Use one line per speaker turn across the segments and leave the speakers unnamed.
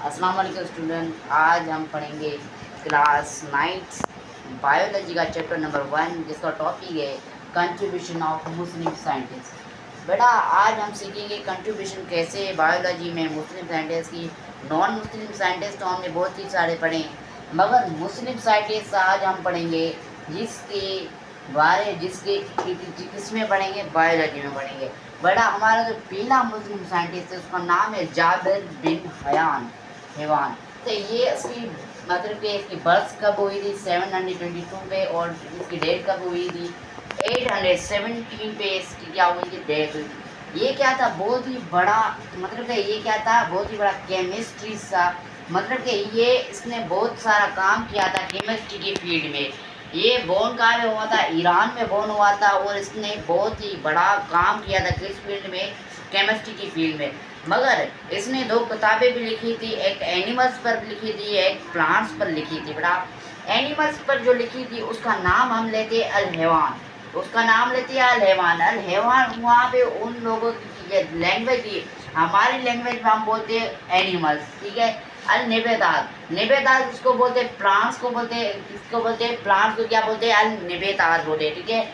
अस्सलाम वालेकुम स्टूडेंट, आज हम पढ़ेंगे क्लास 9 बायोलॉजी का चैप्टर नंबर 1 जिसका टॉपिक है कंट्रीब्यूशन ऑफ मुस्लिम साइंटिस्ट। बेटा आज हम सीखेंगे कंट्रीब्यूशन कैसे बायोलॉजी में मुस्लिम साइंटिस्ट की। नॉन मुस्लिम साइंटिस्ट तो हमने बहुत ही सारे पढ़े मगर मुस्लिम साइंटिस्ट आज हम पढ़ेंगे जिसके जिसके किसमें पढ़ेंगे, बायोलॉजी में पढ़ेंगे। बड़ा हमारा जो पहला मुस्लिम साइंटिस्ट है उसका नाम है जाबिर बिन हैवान। तो ये इसकी मतलब कि इसकी बर्थ कब हुई थी 722 पे और इसकी डेट कब हुई थी 817 पे इसकी क्या हुई थी, डेट हुई थी। ये क्या था, बहुत ही बड़ा मतलब कि ये क्या था, बहुत ही बड़ा केमिस्ट्री सा मतलब कि ये इसने बहुत सारा काम किया था केमिस्ट्री की फील्ड में। ये बोर्न कहाँ में हुआ था, ईरान में बोर्न हुआ था और इसने बहुत ही बड़ा काम किया था किस फील्ड में, केमिस्ट्री की फील्ड में। मगर इसने 2 किताबें भी लिखी थी, एक एनिमल्स पर लिखी थी, एक प्लांट्स पर लिखी थी। बेटा एनिमल्स पर जो लिखी थी उसका नाम हम लेते अल हैवान, उसका नाम लेते हैं अल हैवान। अल हैवान वहाँ पे उन लोगों की लैंग्वेज थी, हमारी लैंग्वेज में हम बोलते हैं एनिमल्स, ठीक है। अल नेबेदात, नेबेदात इसको बोलते हैं, प्लांट्स को बोलते हैं, किसको बोलते हैं, प्लांट्स को क्या बोलते हैं, अल नेबेदात बोलते हैं, ठीक है।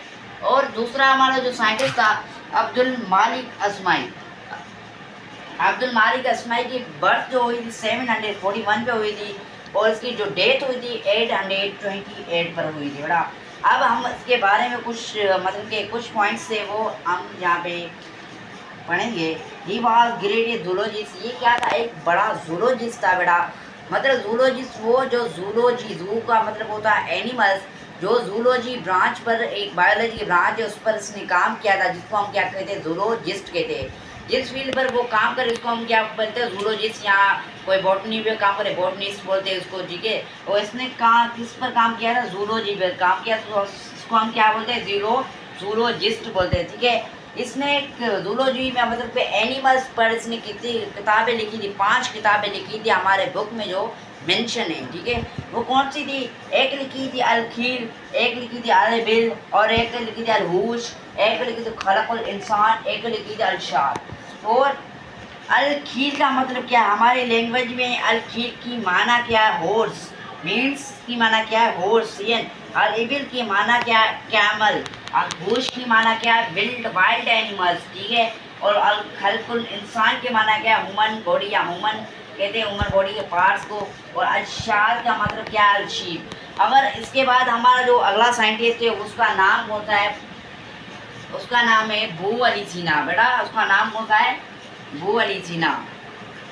और दूसरा हमारा जो साइंटिस्ट था अब्दुल मालिक असमाई, अब्दुल मालिक असमाई की बर्थ जो हुई थी 741 पे हुई थी और इसकी जो डेथ हुई थी 828 पर हुई थी। बेटा अब हम इसके बारे में कुछ मतलब के कुछ पॉइंट्स से वो हम यहाँ पे पढ़ेंगे। ही वाज ग्रेट जूलॉजिस्ट, ये क्या था, एक बड़ा जूलॉजिस्ट था बेटा। मतलब जूलॉजिस्ट वो जो जूलॉजी, जू का मतलब होता है एनिमल्स, जो जूलॉजी ब्रांच पर एक बायोलॉजी की ब्रांच है उस पर इसने काम किया था जिसको हम क्या कहते हैं, जूलॉजिस्ट कहते हैं। जिस फील्ड पर वो काम करे उसको हम क्या बोलते हैं, जूलॉजिस्ट। यहाँ कोई बॉटनी पे काम करे बोटनिस्ट बोलते हैं उसको, ठीक है। और इसने कहा किस पर काम किया था, जूलॉजी पर काम किया, तो इसको हम क्या बोलते हैं, जूलॉजिस्ट बोलते हैं, ठीक है। इसने एक जूलॉजी में मतलब पे एनिमल्स पर इसने कितनी किताबें लिखी थी, 5 किताबें लिखी थी हमारे बुक में जो मेंशन है, ठीक है। वो कौन सी थी, एक लिखी थी अल खील, एक लिखी थी अल बिल और एक लिखी थी अल हुश, एक लिखी थी खलकुल इंसान, एक लिखी थी अल शार। और अल खील का मतलब क्या है, हमारी लैंग्वेज में अल खील की माना क्या है, हॉर्स, मीन्स की माना क्या है, हॉर्सियन। अल इबिल की माना क्या है, कैमल। अल हुश की माना क्या है, वाइल्ड एनिमल्स, ठीक है। और अल खलकुल इंसान के माना क्या है, ह्यूमन बॉडी, या ह्यूमन कहते हैं ह्यूमन बॉडी के पार्ट्स को। और अल शार का मतलब क्या है, अल शीप। अगर इसके बाद हमारा जो अगला साइंटिस्ट है उसका नाम होता है, उसका नाम है बू अली सीना। बेटा उसका नाम होता है बू अली सीना।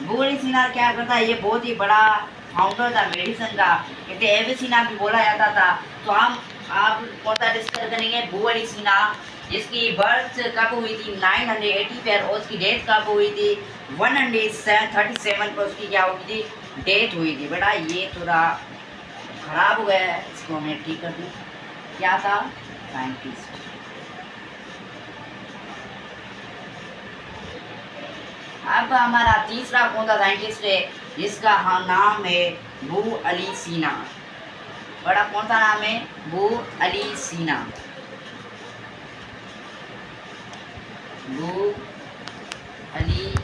बू अली सीना क्या करता है, ये बहुत ही बड़ा फाउंडर था मेडिसिन का, कहते एविसीना भी बोला जाता था। तो हम आप कौन सा डिस्कस करेंगे, बू अली सीना, जिसकी बर्थ कब हुई थी 980 पर और उसकी डेथ कब हुई थी 137 पर उसकी क्या हुई थी, डेथ हुई थी। बेटा ये थोड़ा खराब हो गया है, इसको हमें ठीक कर दूँ। क्या था, साइंटिस्ट। अब हमारा तीसरा कौन सा साइंटिस्ट है जिसका नाम है बू अली सीना। बड़ा कौन सा नाम है, बू अली सीना, बू अली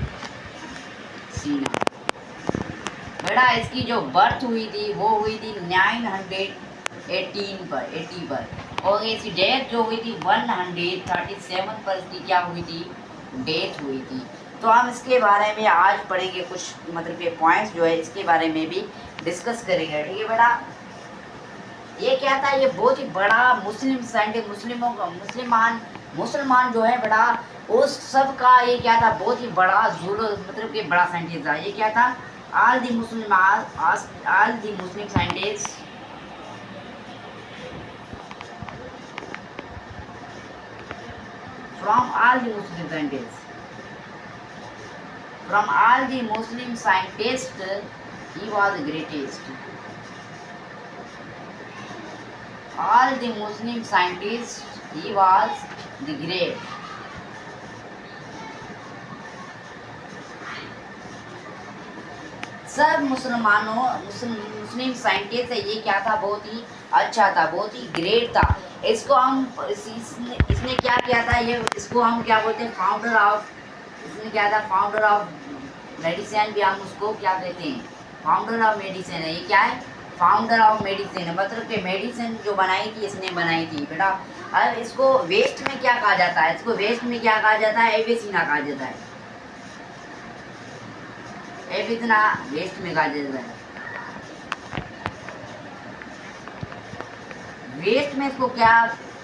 सीना। बेटा इसकी जो बर्थ हुई थी वो हुई थी 918 पर 80 पर और इसकी डेथ जो हुई थी 137 पर इसकी क्या हुई थी, डेथ हुई थी। तो हम इसके बारे में आज पढ़ेंगे, कुछ मतलब के पॉइंट्स जो है इसके बारे में भी डिस्कस करेंगे, ठीक है। बेटा ये क्या था, ये बहुत ही बड़ा मुस्लिम साइंटिस्ट, मुस्लिमों का मुसलमान जो है बेटा उस सब का ये क्या था, बहुत ही बड़ा मतलब कि बड़ा साइंटिस्ट था। ये क्या था, all the Muslim scientists from all the Muslim scientists from all the Muslim scientists he was the greatest. All the Muslim scientists he was the great. सब मुस्लिम साइंटिस्ट है, ये क्या था, बहुत ही अच्छा था, बहुत ही ग्रेट था। इसको हम इसने क्या किया था, ये इसको हम क्या बोलते हैं, फाउंडर ऑफ, इसने क्या था, फाउंडर ऑफ मेडिसिन भी हम उसको क्या कहते हैं, फाउंडर ऑफ मेडिसिन है। ये क्या है? फाउंडर ऑफ मेडिसिन है, मतलब कि मेडिसिन जो बनाई थी इसने बनाई थी बेटा। अब इसको वेस्ट में क्या कहा जाता है? इसको वेस्ट में क्या कहा जाता है? एविसिना कहा जाता है। एविसिना वेस्ट में कहा जाता है। वेस्ट में इसको क्या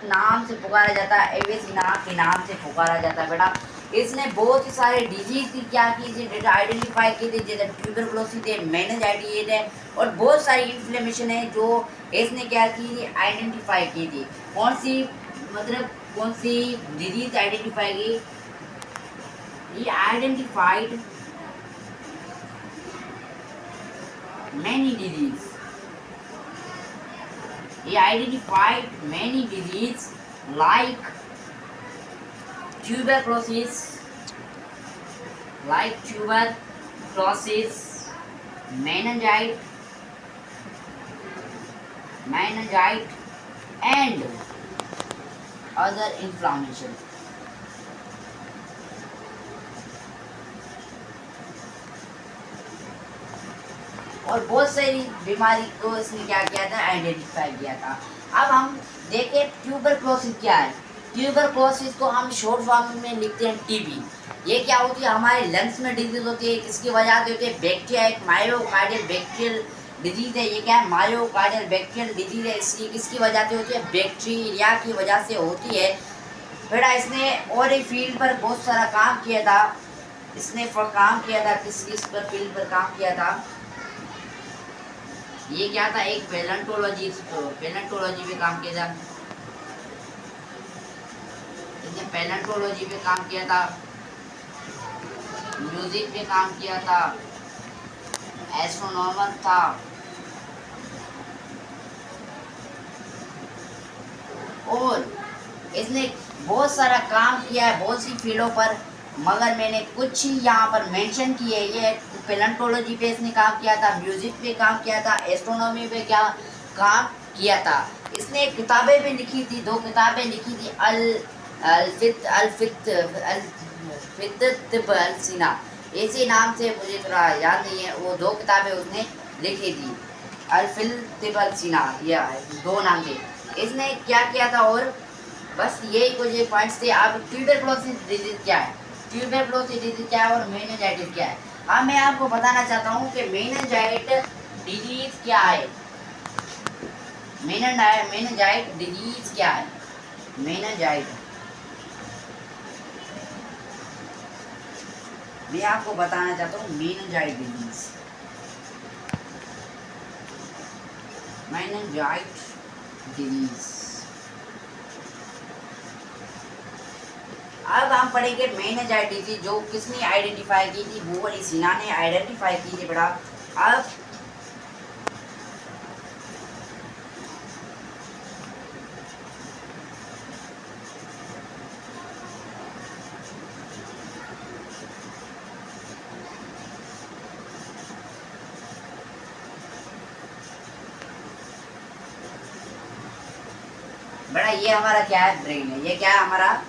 नाम से पुकारा जाता है? एविसिना के नाम से पुकारा जाता है बेटा। इसने बहुत ही सारे डिजीज की क्या की थी, आइडेंटिफाई की थी, जैसे ट्यूबरकुलोसिस है, मेनिंजाइटिस है और बहुत सारी इन्फ्लेमेशन है जो इसने क्या की, आइडेंटिफाई की थी। कौन सी, मतलब कौन सी डिजीज आइडेंटिफाई की? ये identified many disease, he identified many diseases like tuberculosis, meningitis, and other inflammation. और बहुत सारी बीमारी को इसने क्या किया था? आइडेंटिफाई किया था। अब हम देखें ट्यूबरकुलोसिस क्या है। ट्यूबरकुलोसिस को हम शॉर्ट फॉर्म में लिखते हैं टीबी। ये क्या होती है? हमारे लंग्स में डिजीज होती है। किसकी वजह से होती है? बैक्टीरिया, एक मायोकार्डियल बैक्टीरियल डिजीज है। ये क्या है? मायोकार्डियल बैक्टीरियल डिजीज है। इसकी किसकी वजह से होती है? बैक्टीरिया की वजह से होती है बेटा। इसने और एक फील्ड पर बहुत सारा काम किया था। इसने काम किया था किस पर फील्ड पर काम किया था? ये क्या था? एक पैलेंटोलॉजी पे काम किया था। इसने पैलेंटोलॉजी पे काम किया था, म्यूजिक पे काम किया था, एस्ट्रोनॉमर था और इसने बहुत सारा काम किया है बहुत सी फील्डों पर, मगर मैंने कुछ ही यहाँ पर मेंशन किए। ये पैलेंटोलॉजी पे इसने काम किया था, म्यूजिक पे काम किया था, एस्ट्रोनॉमी पे क्या काम किया था। इसने किताबें भी लिखी थी, 2 किताबें लिखी थी, अल-फित्त-अल-सिना, इसी नाम से, मुझे थोड़ा याद नहीं है, वो 2 किताबें उसने लिखी थी, अल-फित्त-अल-सिना, या 2 नाम थे। इसने क्या किया था? और बस यही कुछ ये पॉइंट्स थे। अब ट्यूबरकुलोसिस डिजीज क्या है, ट्यूबरकुलोसिस डिजीज क्या है और मेनिंजाइटिस क्या है? अब मैं आपको बताना चाहता हूँ कि मेनिंजाइट डिजीज क्या है। मेनिंजाइट डिजीज क्या है? मेनिंजाइट, मैं आपको बताना चाहता हूँ मेनिंजाइट डिजीज, मेनिंजाइट डिजीज। अब हम पढ़ेंगे मेनिंजाइट डिजीज जो किसने आइडेंटिफाई की थी? वो सिन्हा ने आइडेंटिफाई की थी बेटा। अब बेटा ये हमारा क्या है? ब्रेन है। ये क्या है हमारा?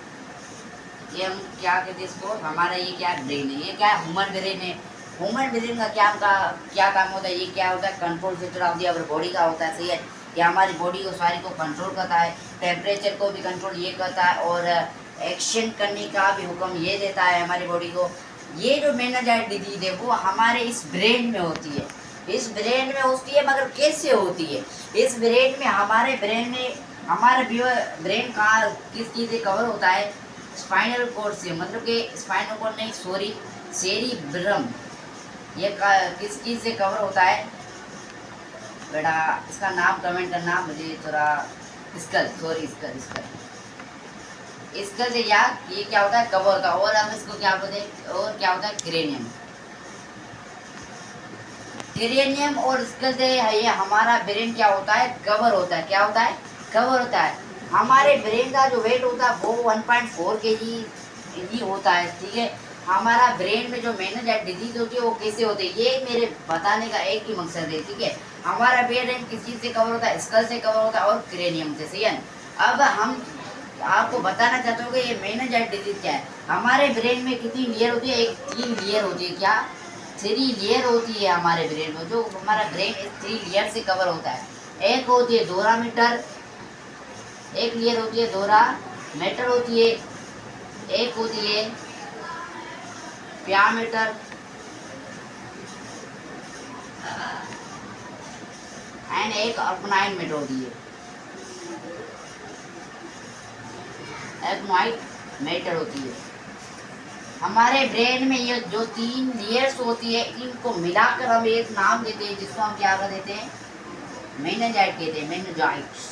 ये हम क्या कहते हैं इसको? हमारा ये क्या है? ब्रेन है। ये क्या है? ह्यूमन ब्रेन है। ह्यूमन ब्रेन का क्या काम होता है? ये क्या होता है? Control centre of the our body का होता है, सही है। ये हमारी बॉडी को सारी को कंट्रोल करता है, टेम्परेचर को भी कंट्रोल ये करता है और एक्शन करने का भी हुक्म ये देता है हमारी बॉडी को। ये जो मेनिंजाइट डिजीज है वो हमारे इस ब्रेन में होती है, इस ब्रेन में होती है। मगर कैसे होती है? इस ब्रेन में, हमारे ब्रेन में, हमारा ब्रेन कहाँ किस चीज़ से कवर होता है? स्पाइनल कोड से, मतलब कि स्पाइनल कोड नहीं, सॉरी, सेरिब्रम। ये किस चीज़ से कवर होता है बेटा? इसका नाम कमेंट करना, मुझे थोड़ा, स्कल, सॉरी, स्कल, स्कल से याद, ये क्या होता है? कवर का। और हम इसको क्या बोलते हैं? और क्या होता है? क्रेनियम। क्रेनियम और स्कल से ये हमारा ब्रेन क्या होता है? कवर होता है। क्या होता है? कवर होता है। हमारे ब्रेन का जो वेट होता है वो 1.4 kg होता है, ठीक है। हमारा ब्रेन में जो मेनिंजाइट डिजीज होती है वो कैसे होती है, ये मेरे बताने का एक ही मकसद है, ठीक है। हमारा ब्रेन किस चीज़ से कवर होता है? स्कल से कवर होता है और क्रेनियम से, सही है। अब हम आपको बताना चाहता हूँ कि ये मेनिंजाइट डिजीज क्या है। हमारे ब्रेन में कितनी लेयर होती है? एक 3 लेयर होती है। क्या? थ्री लेयर होती है हमारे ब्रेन में, जो हमारा ब्रेन इस थ्री लेयर से कवर होता है। एक होती है डोरा मीटर, एक लेयर होती है डोरा मीटर होती है, एक होती है प्यामीटर एंड एक अर्कनाइन मीटर होती है, अर्कनाइन मीटर होती है। हमारे ब्रेन में ये जो तीन लेयर्स होती है, इनको मिलाकर हम एक नाम देते हैं, जिसको हम क्या कर देते हैं, मेनिंजाइट कहते हैं, मेनिंजाइट्स,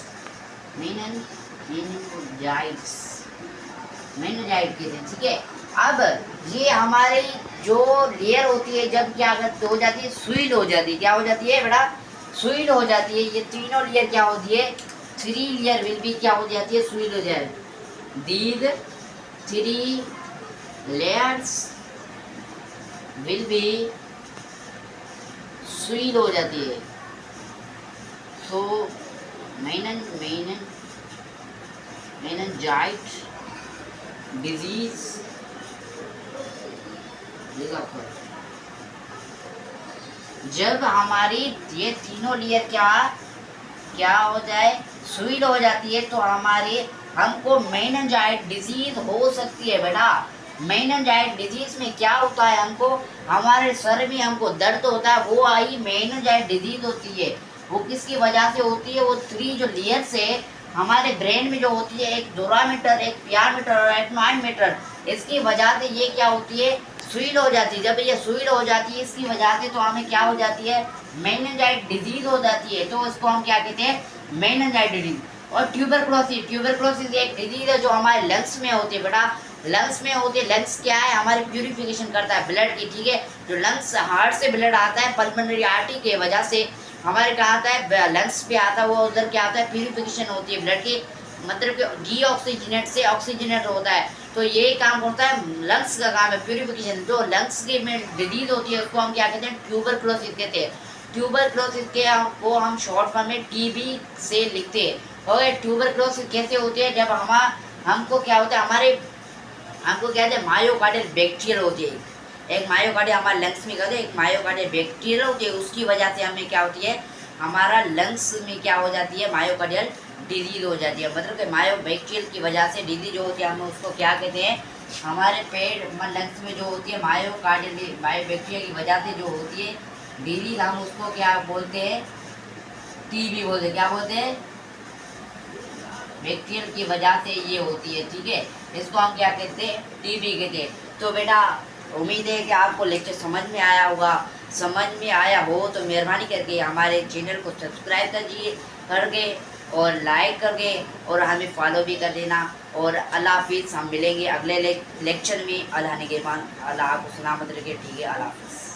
मेनिंजाइट्स, मेनिंजाइट कहते हैं, ठीक है। अब ये हमारी जो लेयर होती है, जब क्या हो जाती है, स्वील हो जाती है, क्या हो जाती है बेटा, स्वील हो जाती है। ये तीनों लेयर क्या होती है, थ्री लेयर विल बी क्या हो जाती है, स्वील हो जाए, these three layers will be स्वील हो जाती है। सो मेनिंजाइट डिजीज जब हमारी ये तीनों लेयर क्या हो जाए, स्वील हो जाती है, तो हमारे हमको मेनिंजाइट डिजीज हो सकती है बेटा। मेनिंजाइट डिजीज में क्या होता है, हमको हमारे सर में हमको दर्द होता है, वो आई मेनिंजाइट डिजीज होती है। वो किसकी वजह से होती है, वो थ्री जो लेयर से हमारे ब्रेन में जो होती है, एक डोरामीटर, एक पियामीटर और एक माइंडमीटर, इसकी वजह से ये क्या होती है, स्वील हो जाती है। जब ये स्वील हो जाती है इसकी वजह से, तो हमें क्या हो जाती है, मेनिंजाइट डिजीज हो जाती है। तो इसको हम क्या कहते हैं, मेनिंजाइट डिजीज। और ट्यूबरक्लोसिस एक डिजीज है जो हमारे लंग्स में होती है बेटा, लंग्स में होती है। लंग्स क्या है, हमारी प्यूरिफिकेशन करता है ब्लड की, ठीक है। जो लंग्स हार्ट से ब्लड आता है, पल्मोनरी आर्टरी के वजह से हमारे क्या आता है, लंग्स पे आता है, वो उधर क्या आता है, प्यूरिफिकेशन होती है ब्लड की, मतलब कि डीऑक्सीजनेट से ऑक्सीजनेट होता है। तो ये काम होता है, लंग्स का काम है प्यूरिफिकेशन। जो लंग्स की में डिजीज होती है, उसको हम क्या कहते हैं, ट्यूबरक्लोसिस कहते हैं। ट्यूबरक्लोसिस के को हम शॉर्ट फॉर्म में टीबी से लिखते हैं। और ट्यूबरक्लोसिस कैसे होती है, जब हमको क्या होता है, हमको क्या कहते हैं, मायोकार्डियल बैक्टीरियल होती है। एक मायोकार्डियल हमारे लंग्स में कहते हैं, एक मायोकार्डियल बैक्टीरियल होती है। उसकी वजह से हमें क्या होती है, हमारा लंग्स में क्या हो जाती है, मायोकार्डियल डिजीज हो जाती है। मतलब कि मायो बैक्टीरियल की वजह से डिजीज जो होती है, हम उसको क्या कहते हैं, हमारे पेट लंग्स में जो होती है मायोकार्डियल बैक्टीरिया की वजह से जो होती है डिजीज, हम उसको क्या बोलते हैं, टीबी बोलते हैं। क्या बोलते हैं, बैक्टीरियल की वजह से ये होती है, ठीक है। इसको हम क्या कहते हैं, टीबी कहते हैं। तो बेटा उम्मीद है कि आपको लेक्चर समझ में आया होगा। समझ में आया हो तो मेहरबानी करके हमारे चैनल को सब्सक्राइब करके और लाइक करके और हमें फॉलो भी कर देना। और अल्लाह हाफिज़, हम मिलेंगे अगले लेक्चर में। अल्लाह निगहबान, अल्लाह आपको सलामत रखे, ठीक है। अल्लाह हाफिज़।